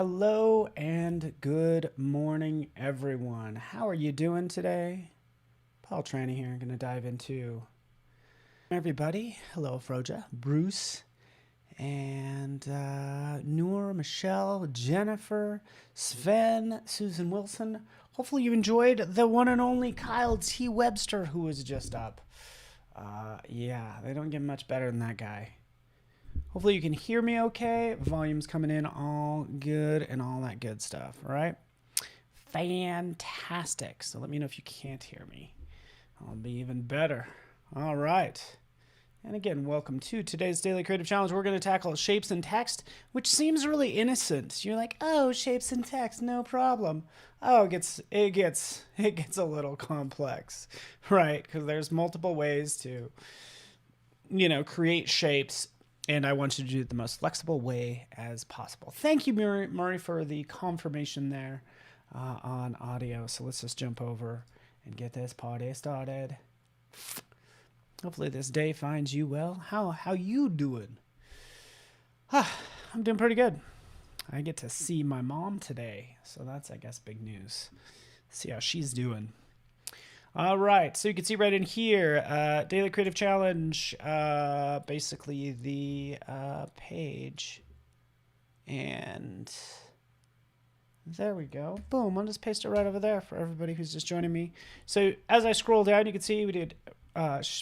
Hello and good morning, everyone. How are you doing today? Paul Trani here. I'm going to dive into everybody. Hello, Froja, Bruce, and Noor, Michelle, Jennifer, Sven, Susan Wilson. Hopefully you enjoyed the one and only Kyle T. Webster, who was just up. Yeah, they don't get much better than that guy. Hopefully you can hear me okay. Volume's coming in all good and all that good stuff, all right? Fantastic. So let me know if you can't hear me. I'll be even better. All right. And again, welcome to today's Daily Creative Challenge. We're going to tackle shapes and text, which seems really innocent. You're like, oh, shapes and text, no problem. Oh, it gets a little complex, right? Because there's multiple ways to, create shapes. And I want you to do it the most flexible way as possible. Thank you, Murray, for the confirmation there on audio. So let's just jump over and get this party started. Hopefully this day finds you well. How you doing? I'm doing pretty good. I get to see my mom today. So that's, I guess, big news. See how she's doing. All right, so you can see right in here, Daily Creative Challenge, basically the page, and there we go. Boom, I'll just paste it right over there for everybody who's just joining me. So as I scroll down, you can see we did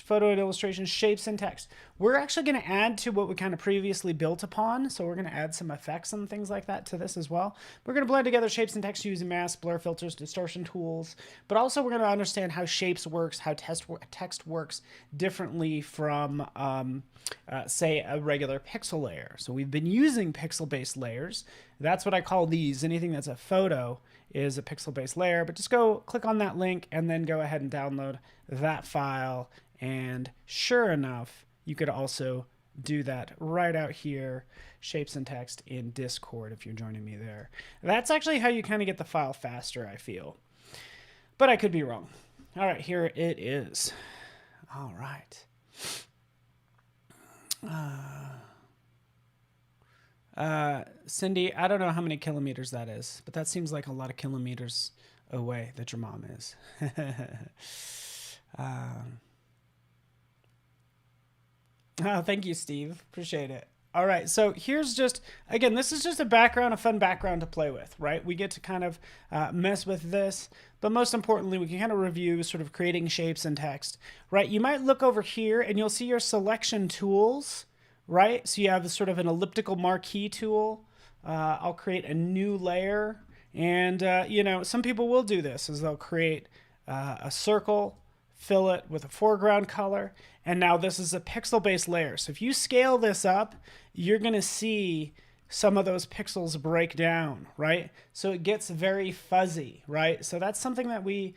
photo and illustration, shapes and text. We're actually going to add to what we kind of previously built upon. So we're going to add some effects and things like that to this as well. We're going to blend together shapes and text using masks, blur filters, distortion tools, but also we're going to understand how shapes works, how text works differently from, say, a regular pixel layer. So we've been using pixel-based layers. That's what I call these. Anything that's a photo is a pixel-based layer, but just go click on that link and then go ahead and download that file. And sure enough, you could also do that right out here, shapes and text in Discord if you're joining me there. That's actually how you kind of get the file faster, I feel. But I could be wrong. All right, here it is. All right. Cindy, I don't know how many kilometers that is, but that seems like a lot of kilometers away that your mom is. Oh, thank you, Steve. Appreciate it. All right, so here's just, again, this is just a fun background to play with, right? We get to kind of mess with this, but most importantly, we can kind of review sort of creating shapes and text, right? You might look over here and you'll see your selection tools, right? So you have sort of an elliptical marquee tool. I'll create a new layer. And, some people will do this, is they'll create a circle, fill it with a foreground color. And now this is a pixel-based layer. So if you scale this up, you're going to see some of those pixels break down, right? So it gets very fuzzy, right? So that's something that we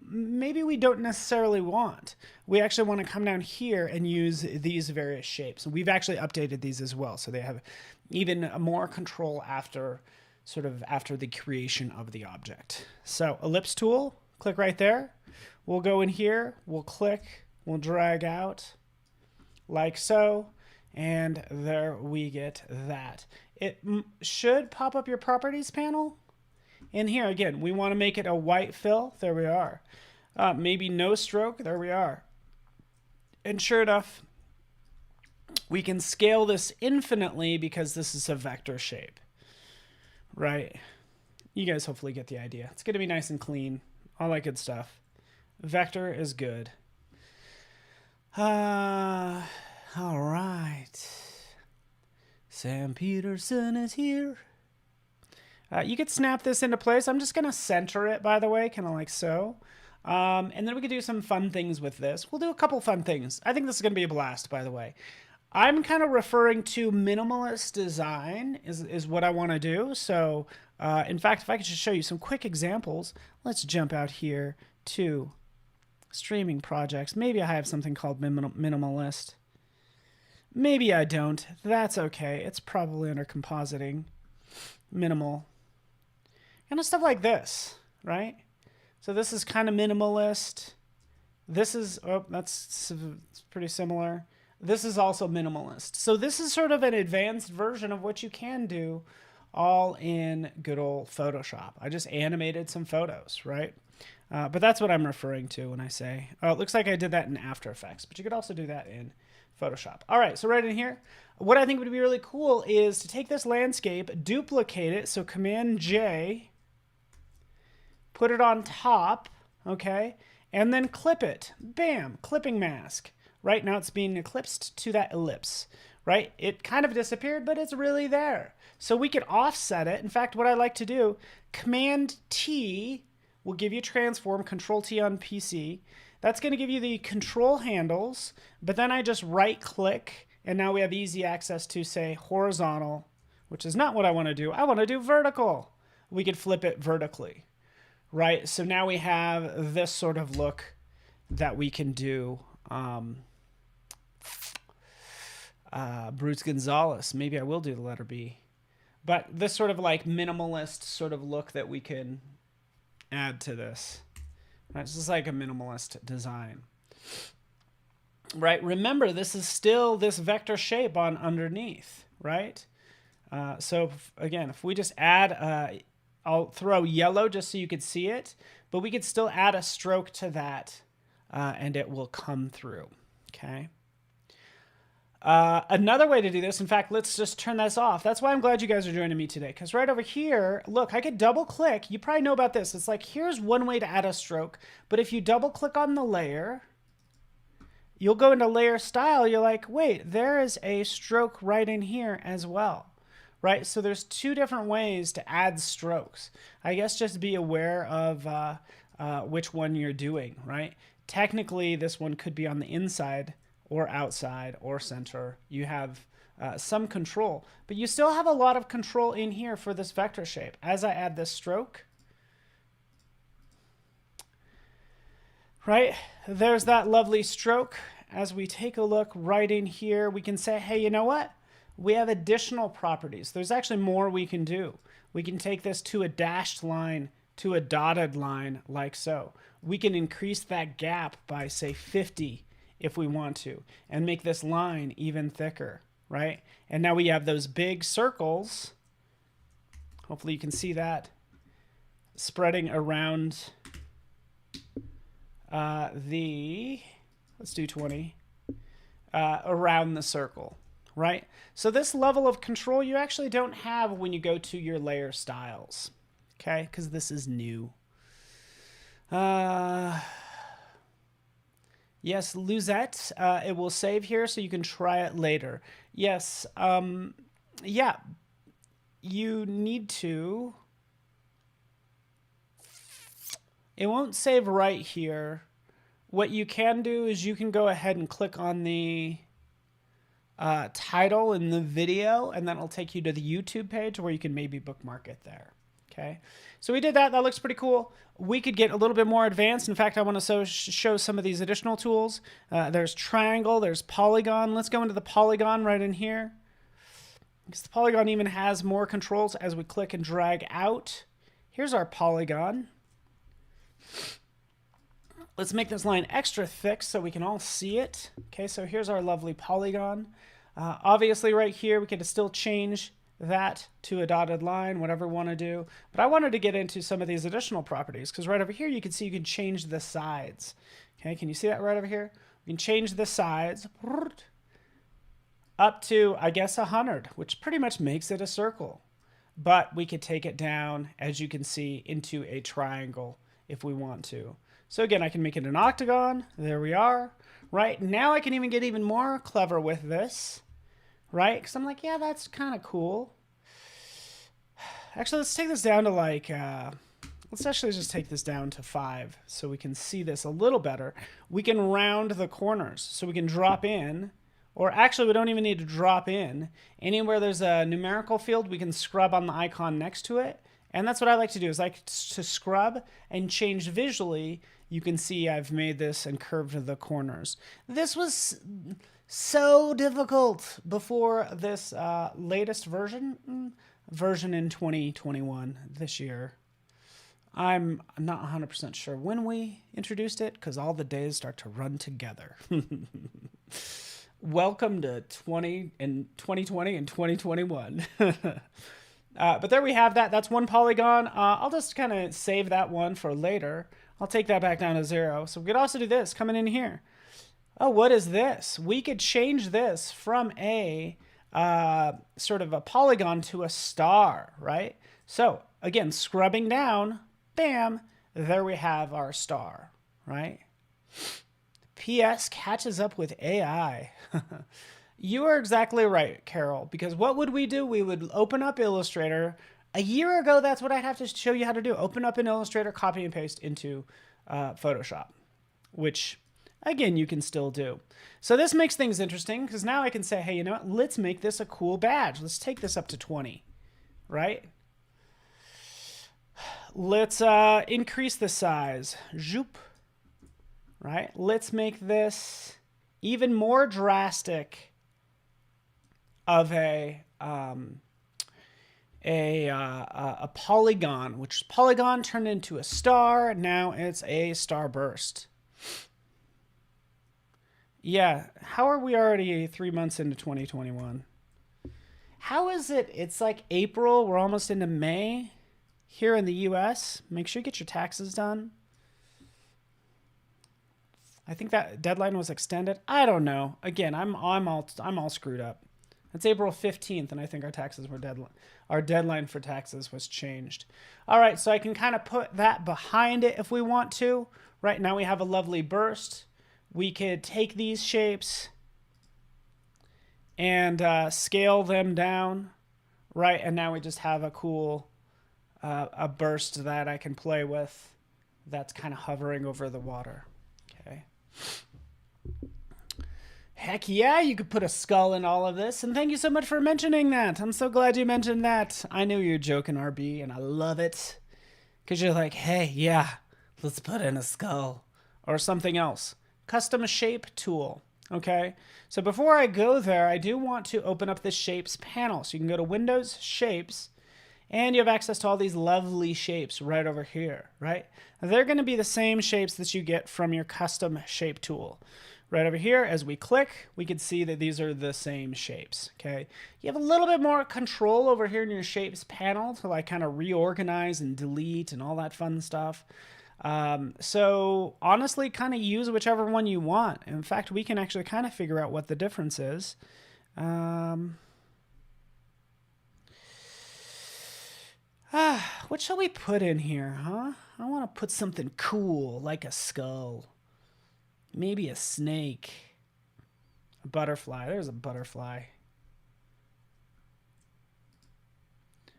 maybe we don't necessarily want. We actually want to come down here and use these various shapes. And we've actually updated these as well. So they have even more control after the creation of the object. So ellipse tool, click right there. We'll go in here, we'll click, we'll drag out like so. And there we get that. It should pop up your properties panel. In here, again, we want to make it a white fill. There we are. Maybe no stroke. There we are. And sure enough, we can scale this infinitely because this is a vector shape, right? You guys hopefully get the idea. It's going to be nice and clean. All that good stuff. Vector is good. All right. Sam Peterson is here. You could snap this into place. I'm just going to center it, by the way, kind of like so. And then we could do some fun things with this. We'll do a couple fun things. I think this is going to be a blast, by the way. I'm kind of referring to minimalist design is what I want to do. So, in fact, if I could just show you some quick examples, let's jump out here to streaming projects. Maybe I have something called minimalist. Maybe I don't. That's okay. It's probably under compositing. Minimal. Kind of stuff like this, right? So this is kind of minimalist. This is, that's pretty similar. This is also minimalist. So this is sort of an advanced version of what you can do all in good old Photoshop. I just animated some photos, right? But that's what I'm referring to when I say, oh, it looks like I did that in After Effects, but you could also do that in Photoshop. All right, so right in here, what I think would be really cool is to take this landscape, duplicate it, so Command J, put it on top, okay, and then clip it. Bam, clipping mask. Right now it's being eclipsed to that ellipse, right? It kind of disappeared, but it's really there. So we could offset it. In fact, what I like to do, Command T will give you transform, Control T on PC. That's going to give you the control handles, but then I just right click, and now we have easy access to, say, horizontal, which is not what I want to do. I want to do vertical. We could flip it vertically, right? So now we have this sort of look that we can do. Bruce Gonzalez, maybe I will do the letter B. But this sort of like minimalist sort of look that we can add to this. Right? This is like a minimalist design. Right? Remember, this is still this vector shape on underneath, right? So again, if we just add, I'll throw yellow just so you could see it, but we could still add a stroke to that and it will come through, okay? Another way to do this, in fact, let's just turn this off. That's why I'm glad you guys are joining me today, because right over here, look, I could double click. You probably know about this. It's like, here's one way to add a stroke, but if you double click on the layer, you'll go into layer style. You're like, wait, there is a stroke right in here as well, right? So there's two different ways to add strokes. I guess just be aware of which one you're doing, right? Technically, this one could be on the inside or outside or center. You have some control, but you still have a lot of control in here for this vector shape. As I add this stroke, right, there's that lovely stroke. As we take a look right in here, we can say, hey, you know what? We have additional properties. There's actually more we can do. We can take this to a dashed line, to a dotted line, like so. We can increase that gap by, say, 50 if we want to, and make this line even thicker, right? And now we have those big circles. Hopefully you can see that spreading around let's do 20, around the circle, right? So this level of control you actually don't have when you go to your layer styles, okay? Because this is new. Yes, Luzette, it will save here so you can try it later. Yes, yeah, you need to. It won't save right here. What you can do is you can go ahead and click on the title in the video, and then it'll take you to the YouTube page where you can maybe bookmark it there. Okay, so we did that. That looks pretty cool. We could get a little bit more advanced. In fact, I want to show some of these additional tools. There's triangle, there's polygon. Let's go into the polygon right in here, because the polygon even has more controls as we click and drag out. Here's our polygon. Let's make this line extra thick so we can all see it. Okay, so here's our lovely polygon. Obviously right here we could still change that to a dotted line, whatever we want to do. But I wanted to get into some of these additional properties, because right over here you can see you can change the sides. Okay, can you see that right over here? We can change the sides up to, I guess, 100, which pretty much makes it a circle. But we could take it down, as you can see, into a triangle if we want to. So again, I can make it an octagon. There we are. Right, now I can even get even more clever with this. Right? Because I'm like, yeah, that's kind of cool. Actually, let's take this down to like, let's actually just take this down to 5 so we can see this a little better. We can round the corners, so we can drop in, or actually we don't even need to drop in. Anywhere there's a numerical field, we can scrub on the icon next to it. And that's what I like to do, is I like to scrub and change visually. You can see I've made this and curved the corners. This was so difficult before this latest version in 2021 this year. I'm not 100% sure when we introduced it, because all the days start to run together. Welcome to 2020 and 2021. But there we have that. That's one polygon. I'll just kind of save that one for later. I'll take that back down to 0. So we could also do this, coming in here. Oh, what is this? We could change this from a sort of a polygon to a star, right? So again, scrubbing down, bam, there we have our star, right? PS catches up with AI. You are exactly right, Carol, because what would we do? We would open up Illustrator. A year ago, that's what I'd have to show you how to do. Open up an Illustrator, copy and paste into Photoshop, which, again, you can still do. So this makes things interesting because now I can say, hey, you know what? Let's make this a cool badge. Let's take this up to 20, right? Let's increase the size. Zoop. Right? Let's make this even more drastic of a polygon, which polygon turned into a star. Now it's a starburst. Yeah, how are we already 3 months into 2021? How is it? It's like April. We're almost into May here in the US. Make sure you get your taxes done. I think that deadline was extended. I don't know. Again, I'm all screwed up. It's April 15th, and I think our deadline for taxes was changed. All right, so I can kind of put that behind it if we want to. Right now we have a lovely burst. We could take these shapes and scale them down, right? And now we just have a cool a burst that I can play with that's kind of hovering over the water. Okay. Heck yeah, you could put a skull in all of this. And thank you so much for mentioning that. I'm so glad you mentioned that. I knew you were joking, RB, and I love it. Because you're like, hey, yeah, let's put in a skull. Or something else. Custom shape tool. Okay, so before I go there, I do want to open up the Shapes panel. So you can go to Windows, Shapes, and you have access to all these lovely shapes right over here, right? Now, they're going to be the same shapes that you get from your custom shape tool. Right over here, as we click, we can see that these are the same shapes, okay? You have a little bit more control over here in your Shapes panel to like kind of reorganize and delete and all that fun stuff. So honestly, kind of use whichever one you want. In fact, we can actually kind of figure out what the difference is. What shall we put in here, huh? I want to put something cool, like a skull. Maybe a snake. A butterfly. There's a butterfly.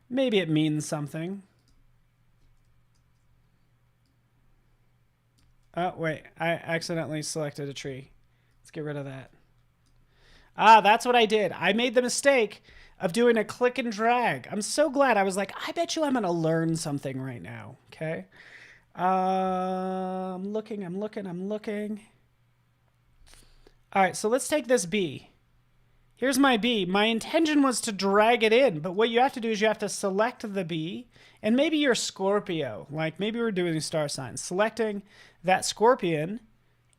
Maybe it means something. Oh, wait. I accidentally selected a tree. Let's get rid of that. Ah, that's what I did. I made the mistake of doing a click and drag. I'm so glad. I was like, I bet you I'm going to learn something right now. Okay. I'm looking. All right, so let's take this bee. Here's my bee. My intention was to drag it in, but what you have to do is you have to select the bee, and maybe you're Scorpio, like maybe we're doing star signs, selecting that scorpion,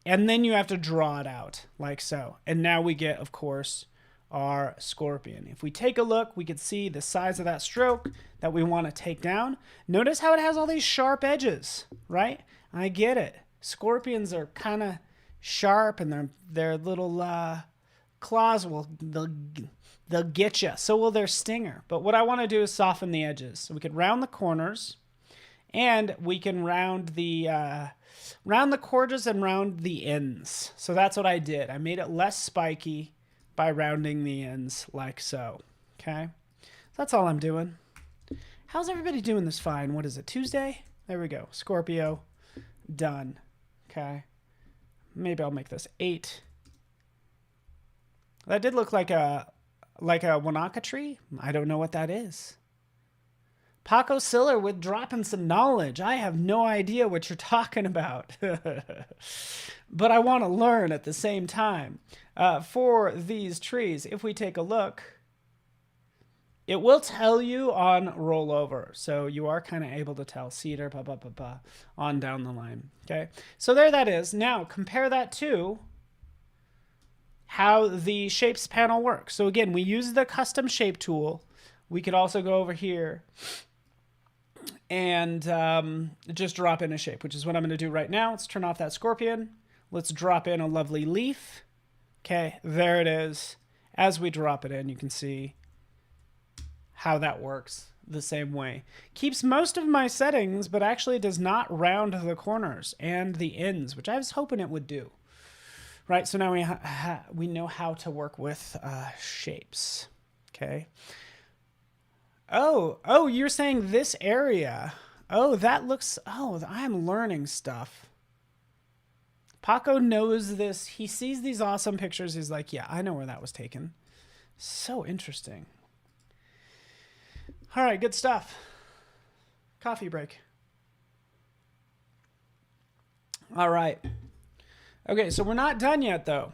and then you have to draw it out, like so. And now we get, of course, our scorpion. If we take a look, we can see the size of that stroke that we want to take down. Notice how it has all these sharp edges, right? I get it. Scorpions are kind of sharp, and their little claws they'll get you. So will their stinger. But what I want to do is soften the edges. So we can round the corners, and we can round the corners and round the ends. So that's what I did. I made it less spiky by rounding the ends like so. Okay, so that's all I'm doing. How's everybody doing this fine? What is it, Tuesday? There we go. Scorpio, done. Okay. Maybe I'll make this 8. That did look like a Wanaka tree. I don't know what that is. Paco Siller with dropping some knowledge. I have no idea what you're talking about. But I want to learn at the same time. For these trees, if we take a look, it will tell you on rollover. So you are kind of able to tell cedar, on down the line. Okay, so there that is. Now compare that to how the shapes panel works. So again, we use the custom shape tool. We could also go over here and just drop in a shape, which is what I'm going to do right now. Let's turn off that scorpion. Let's drop in a lovely leaf. Okay, there it is. As we drop it in, you can see how that works the same way. Keeps most of my settings, but actually does not round the corners and the ends, which I was hoping it would do. Right, so now we know how to work with shapes. Okay. Oh, you're saying this area. Oh, that looks, oh, I'm learning stuff. Paco knows this. He sees these awesome pictures. He's like, yeah, I know where that was taken. So interesting. All right, good stuff. Coffee break. All right. Okay, so we're not done yet though.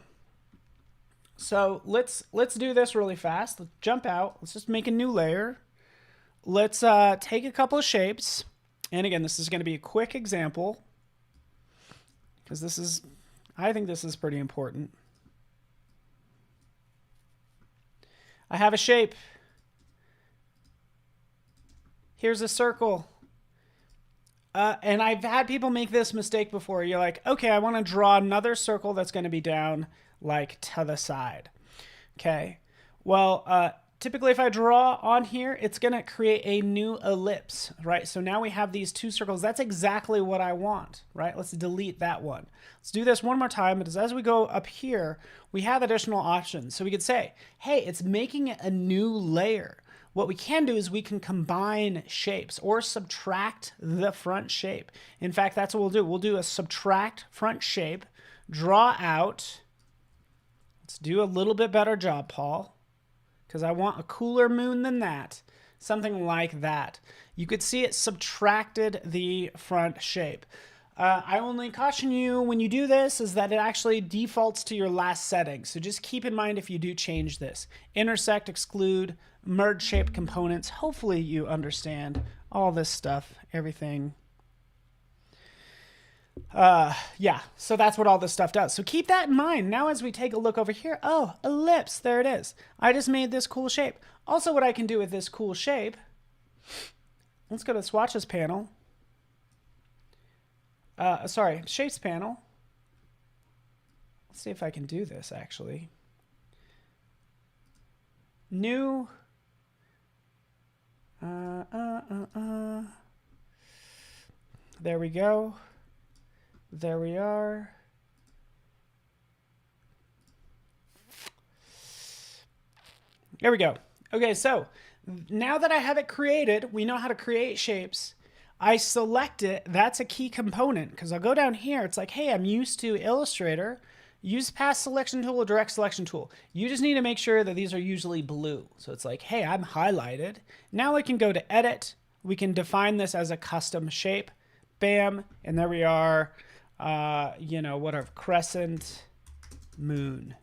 So let's do this really fast. Let's jump out. Let's just make a new layer. Let's take a couple of shapes. And again, this is going to be a quick example because I think this is pretty important. I have a shape. Here's a circle. And I've had people make this mistake before. You're like, okay, I want to draw another circle that's going to be down like to the side. Okay. Well, typically if I draw on here, it's going to create a new ellipse, right? So now we have these two circles. That's exactly what I want, right? Let's delete that one. Let's do this one more time. Because as we go up here, we have additional options. So we could say, hey, it's making a new layer. What we can do is we can combine shapes or subtract the front shape. In fact, that's what we'll do. We'll do a subtract front shape, draw out. Let's do a little bit better job, Paul, because I want a cooler moon than that. Something like that. You could see it subtracted the front shape. I only caution you when you do this is that it actually defaults to your last setting. So just keep in mind if you do change this. Intersect, exclude, merge shape components. Hopefully you understand all this stuff, everything. Yeah, so that's what all this stuff does. So keep that in mind. Now as we take a look over here, oh, ellipse, there it is. I just made this cool shape. Also what I can do with this cool shape, let's go to the swatches panel. Sorry, shapes panel. Let's see if I can do this actually. New. There we go. There we are. There we go. Okay, so now that I have it created, we know how to create shapes. I select it. That's a key component because I'll go down here. It's like, hey, I'm used to Illustrator. Use path selection tool or direct selection tool. You just need to make sure that these are usually blue. So it's like, hey, I'm highlighted. Now I can go to edit. We can define this as a custom shape. Bam. And there we are. Whatever, crescent moon.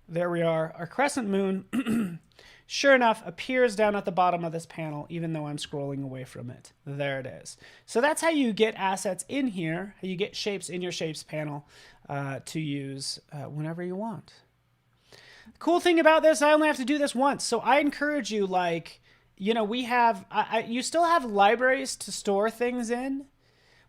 There we are. Our crescent moon, sure enough, appears down at the bottom of this panel, even though I'm scrolling away from it. There it is. So that's how you get assets in here, how you get shapes in your shapes panel to use whenever you want. The cool thing about this, I only have to do this once. So I encourage you, we have, you still have libraries to store things in,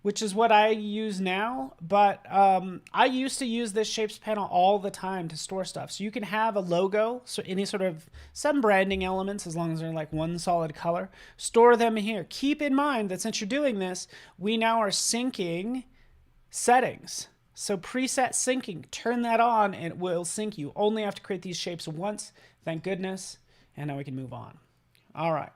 which is what I use now. But I used to use this shapes panel all the time to store stuff. So you can have a logo, so any sort of some branding elements, as long as they're like one solid color, store them here. Keep in mind that since you're doing this, we now are syncing settings. So preset syncing, turn that on and it will sync you. Only have to create these shapes once, thank goodness. And now we can move on. All right.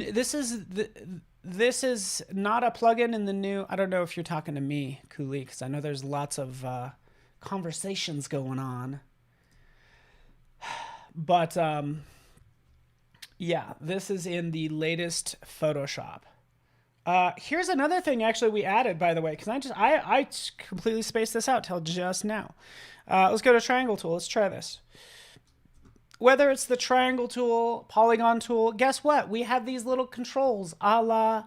This is not a plugin in the new. I don't know if you're talking to me, Cooley, because I know there's lots of conversations going on. But yeah, this is in the latest Photoshop. Here's another thing actually we added, by the way, because I completely spaced this out till just now. Let's go to triangle tool. Let's try this. Whether it's the triangle tool, polygon tool, guess what? We have these little controls a la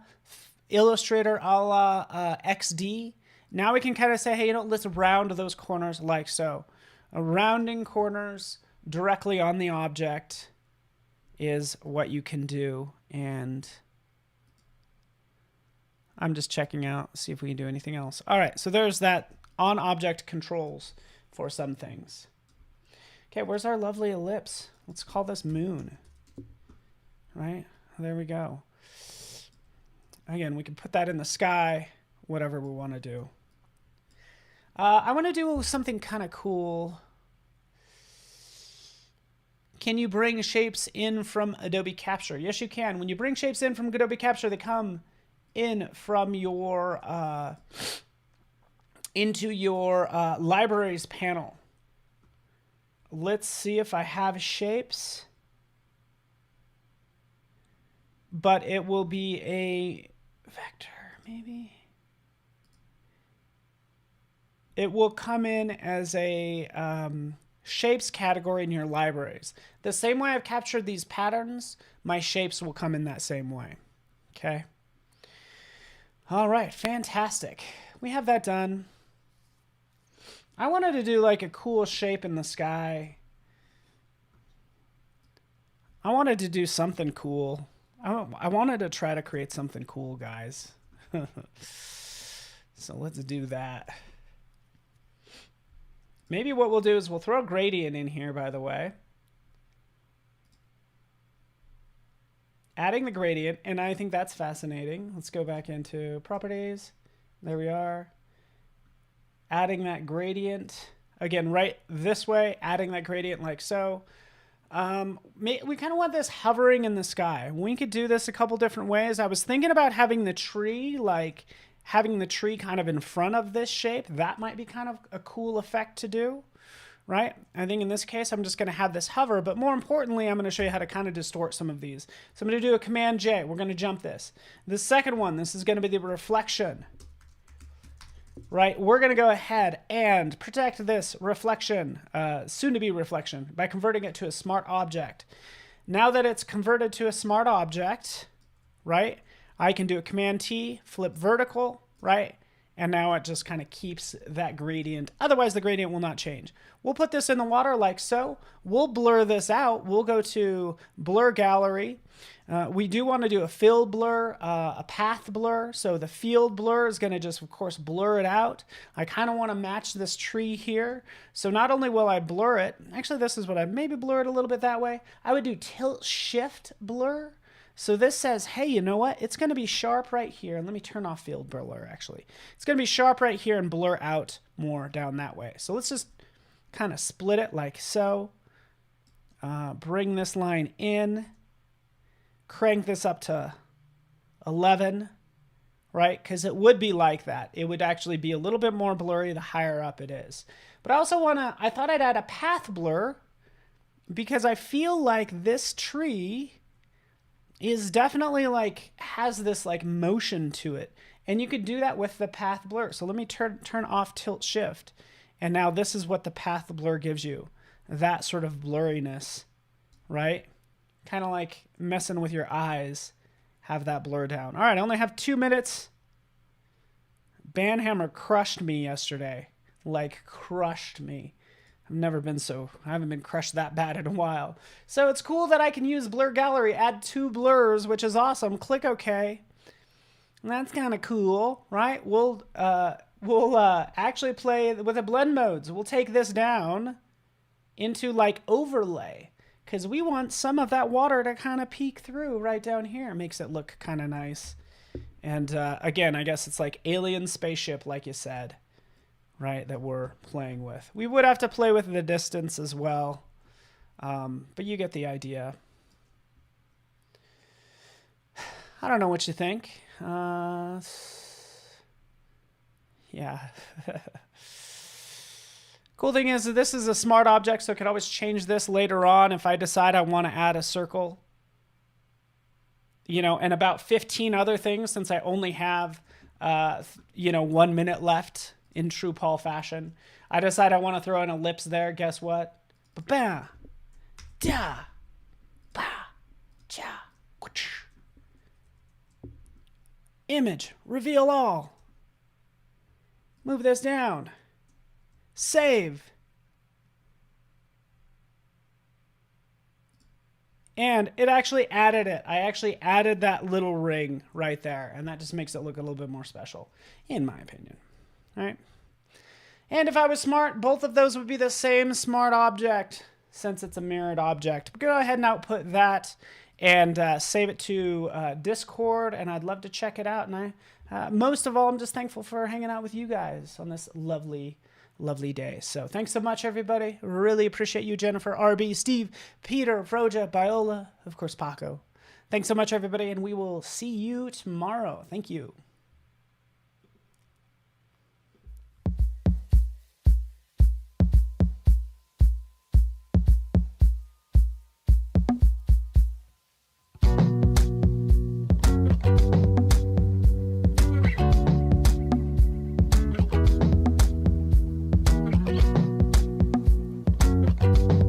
Illustrator, a la XD. Now we can kind of say, hey, let's round those corners like so. Rounding corners directly on the object is what you can do. And I'm just checking out, see if we can do anything else. All right, so there's that on object controls for some things. Okay, where's our lovely ellipse? Let's call this moon. Right, there we go. Again, we can put that in the sky, whatever we want to do. I want to do something kind of cool. Can you bring shapes in from Adobe Capture? Yes, you can. When you bring shapes in from Adobe Capture, they come in from your into your libraries panel. Let's see if I have shapes, but it will be a vector, maybe. It will come in as a shapes category in your libraries. The same way I've captured these patterns, my shapes will come in that same way. Okay. All right, fantastic. We have that done. I wanted to do like a cool shape in the sky. I wanted to do something cool. I wanted to try to create something cool, guys. So let's do that. Maybe what we'll do is we'll throw a gradient in here, by the way. Adding the gradient, and I think that's fascinating. Let's go back into properties. There we are. Adding that gradient. Again, right this way, adding that gradient like so. We kind of want this hovering in the sky. We could do this a couple different ways. I was thinking about having the tree, like having the tree kind of in front of this shape. That might be kind of a cool effect to do, right? I think in this case, I'm just going to have this hover, but more importantly, I'm going to show you how to kind of distort some of these. So I'm going to do a Command J. We're going to jump this. The second one, this is going to be the reflection, right? We're going to go ahead and protect this reflection, soon to be reflection, by converting it to a smart object. Now that it's converted to a smart object, right, I can do a Command T, flip vertical, right? And now it just kind of keeps that gradient. Otherwise, the gradient will not change. We'll put this in the water like so. We'll blur this out. We'll go to Blur Gallery. We do want to do a fill blur, a path blur. So the field blur is going to just, of course, blur it out. I kind of want to match this tree here. So not only will I blur it, actually this is what I maybe blur it a little bit that way. I would do tilt shift blur. So this says, hey, you know what? It's going to be sharp right here. And let me turn off field blur, actually. It's going to be sharp right here and blur out more down that way. So let's just kind of split it like so. Bring this line in. Crank this up to 11, right? Because it would be like that. It would actually be a little bit more blurry the higher up it is. But I also I thought I'd add a path blur because I feel like this tree is definitely like, has this like motion to it. And you could do that with the path blur. So let me turn off tilt shift. And now this is what the path blur gives you. That sort of blurriness, right? Kind of like messing with your eyes. Have that blur down. All right, I only have 2 minutes. Banhammer crushed me yesterday. Like crushed me. I haven't been crushed that bad in a while. So it's cool that I can use Blur Gallery, add 2 blurs, which is awesome. Click OK. That's kind of cool, right? We'll actually play with the blend modes. We'll take this down into like overlay because we want some of that water to kind of peek through right down here. Makes it look kind of nice. And again, I guess it's like alien spaceship, like you said. Right, that we're playing with. We would have to play with the distance as well, but you get the idea. I don't know what you think. Yeah. Cool thing is that this is a smart object, so I could always change this later on if I decide I want to add a circle. You know, and about 15 other things since I only have, 1 minute left. In true Paul fashion, I decide I want to throw an ellipse there. Guess what? Ba-ba, da, ba, cha, image, reveal all. Move this down. Save. And it actually added it. I actually added that little ring right there. And that just makes it look a little bit more special, in my opinion. All right. And if I was smart, both of those would be the same smart object since it's a mirrored object. Go ahead and output that and save it to Discord, and I'd love to check it out. And most of all, I'm just thankful for hanging out with you guys on this lovely, lovely day. So thanks so much, everybody. Really appreciate you, Jennifer, RB, Steve, Peter, Froja, Biola, of course, Paco. Thanks so much, everybody, and we will see you tomorrow. Thank you.